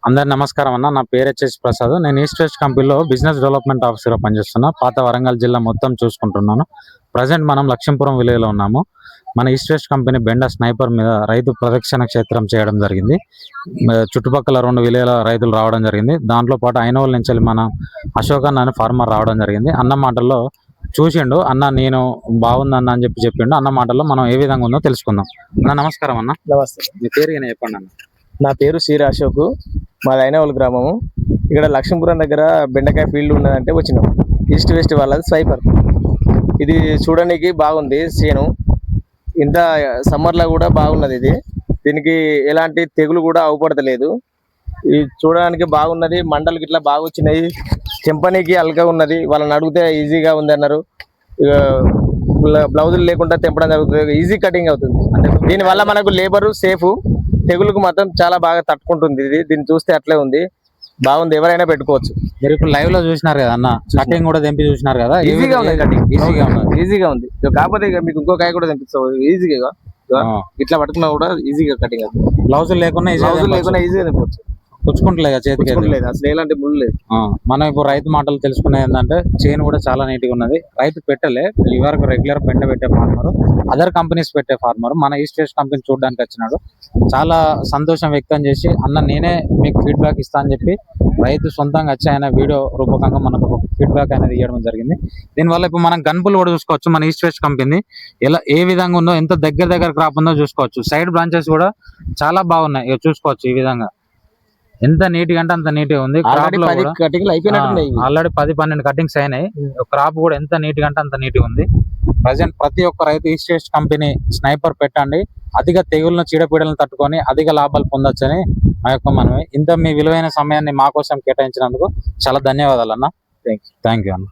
అందరి నమస్కారం అన్న. నా పేరు వచ్చేసి ప్రసాద్. నేను ఈస్ట్ వెస్ట్ కంపెనీలో బిజినెస్ డెవలప్మెంట్ ఆఫీసర్గా పనిచేస్తున్నా. పాత వరంగల్ జిల్లా మొత్తం చూసుకుంటున్నాను. ప్రజెంట్ మనం లక్ష్మీపురం విలేజ్లో ఉన్నాము. మన ఈస్ట్ వెస్ట్ కంపెనీ బెండ స్నైపర్ మీద రైతు ప్రదక్షిణ క్షేత్రం చేయడం జరిగింది. చుట్టుపక్కల 2 విలేజ్ల రైతులు రావడం జరిగింది. దాంట్లో పాటు ఐనోల్ నుంచి మన అశోక్ అన్న అని ఫార్మర్ రావడం జరిగింది. అన్న మాటల్లో చూసిండు. అన్న నేను బాగుందన్న అని చెప్పిండు. అన్న మాటల్లో మనం ఏ విధంగా ఉందో తెలుసుకుందాం. అన్న నమస్కారం అన్న. నమస్తే. మీ పేరు చెప్పండి అన్న. నా పేరు శ్రీ అశోక్. మాది ఐనవల్ గ్రామము. ఇక్కడ లక్ష్మీపురం దగ్గర బెండకాయ ఫీల్డ్ ఉన్నదంటే వచ్చినాం. ఈస్ట్ వెస్ట్ వాళ్ళది స్వైపర్. ఇది చూడడానికి బాగుంది. చేను ఇంత సమ్మర్లో కూడా బాగున్నది. దీనికి ఎలాంటి తెగులు కూడా అవపడతలేదు. ఇది చూడడానికి బాగున్నది. మండలకి ఇట్లా బాగా వచ్చినాయి. తెంపనీకి అల్గా ఉన్నది. వాళ్ళని అడిగితే ఈజీగా ఉంది అన్నారు. బ్లౌజులు లేకుండా తెంపడం జరుగుతుంది. ఈజీ కటింగ్ అవుతుంది. అంటే దీనివల్ల మనకు లేబరు సేఫ్. తెగులకు మాత్రం చాలా బాగా తట్టుకుంటుంది. దీన్ని చూస్తే అట్లే ఉంది, బాగుంది. ఎవరైనా పెట్టుకోవచ్చు. మీరు ఇప్పుడు లైవ్ లో చూసినారు కదా అన్న, కటింగ్ కూడా తెంపి చూసినారు కదా. ఈజీగా ఉంది కటింగ్. ఈజీగా ఉంది. కాకపోతే మీకు ఇంకో కాయ కూడా తెంపిస్తావు ఈజీగా. ఇట్లా పట్టుకున్నా కూడా ఈజీగా కటింగ్ అవుతుంది. బ్లౌజులు లేకుండా ఈజీగా తెంపవచ్చు. పుచ్చుకుంటలేదు చేతికి, అసలు ఎలాంటి ముళ్ళు లేదు. మనం ఇప్పుడు రైతు మాటలు తెలుసుకునేది ఏంటంటే చేను కూడా చాలా నీట్గా ఉన్నది. రైతు పెట్టలే, ఇవరకు రెగ్యులర్ బెండ పెట్టే ఫార్మర్, అదర్ కంపెనీస్ పెట్టే ఫార్మర్ మన ఈస్ట్ వెస్ట్ కంపెనీ చూడడానికి వచ్చినాడు. చాలా సంతోషం వ్యక్తం చేసి అన్న నేనే మీకు ఫీడ్బ్యాక్ ఇస్తా అని చెప్పి రైతు సొంతంగా వచ్చి ఆయన వీడియో రూపకంగా మనకు ఫీడ్బ్యాక్ అనేది ఇవ్వడం జరిగింది. దీనివల్ల ఇప్పుడు మనం గన్పులు కూడా చూసుకోవచ్చు. మన ఈస్ట్ వెస్ట్ కంపెనీ ఎలా ఏ విధంగా ఉందో, ఎంత దగ్గర క్రాప్ ఉందో చూసుకోవచ్చు. సైడ్ బ్రాంచెస్ కూడా చాలా బాగున్నాయి, చూసుకోవచ్చు. ఈ విధంగా ఎంత నీట్గా అంటే అంత నీట్గా ఉంది. క్రాప్ లో ఆల్రెడీ 10-12 కటింగ్స్ అయినాయి. క్రాప్ కూడా ఎంత నీట్గా అంటే అంత నీట్గా ఉంది. ప్రజెంట్ ప్రతి ఒక్క రైతు ఈస్ట్ వెస్ట్ కంపెనీ స్నైపర్ పెట్టండి. అధిక తెగులను చీడపీడలను తట్టుకొని అధిక లాభాలు పొందొచ్చని మా యొక్క మనమే. ఇంత మీ విలువైన సమయాన్ని మా కోసం కేటాయించినందుకు చాలా ధన్యవాదాలు అన్న. థ్యాంక్ యూ అన్న.